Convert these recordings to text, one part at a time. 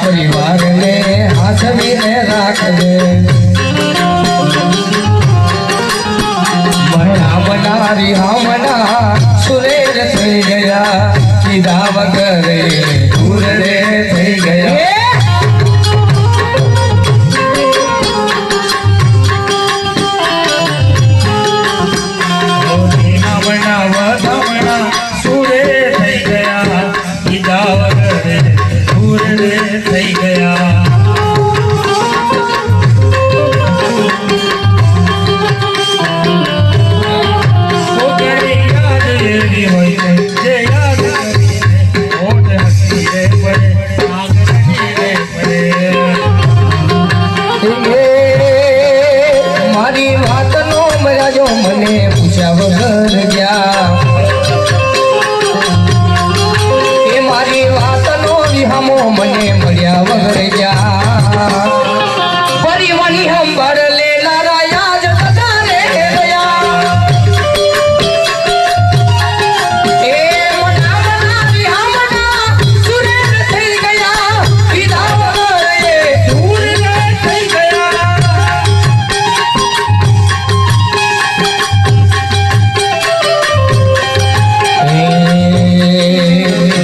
परिवार ने हाथ में राख दे मना बनारी हमना सुरेर थई गया सीधा वगरे दूररे थई गया થઈ ગયા મારી વાતનો મરાજો મને પૂછ્યા વગર ગયા એ મારી વાતનો વિહામો મને મળ્યા વગર ગયા પરિવાની હંભાળ લેનારા યાદ બધાને ગયા એ મના મના વિહામના સુરેર થઈ ગયા વિધા વગર એ દૂર થઈ ગયા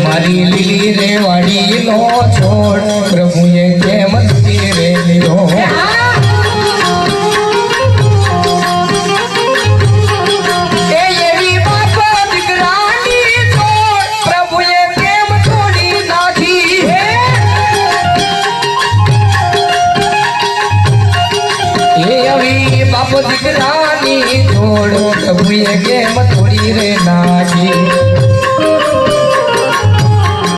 મારી લીલી રેવાડી નો છોડ પ્રભુએ કેમ તીરે લીધો એ એવી બાપા દીકરાની છોડ પ્રભુએ કેમ છોડી નાખી એ એવી બાપ દીકરાની છોડ પ્રભુએ કેમ છોડી રે નાખી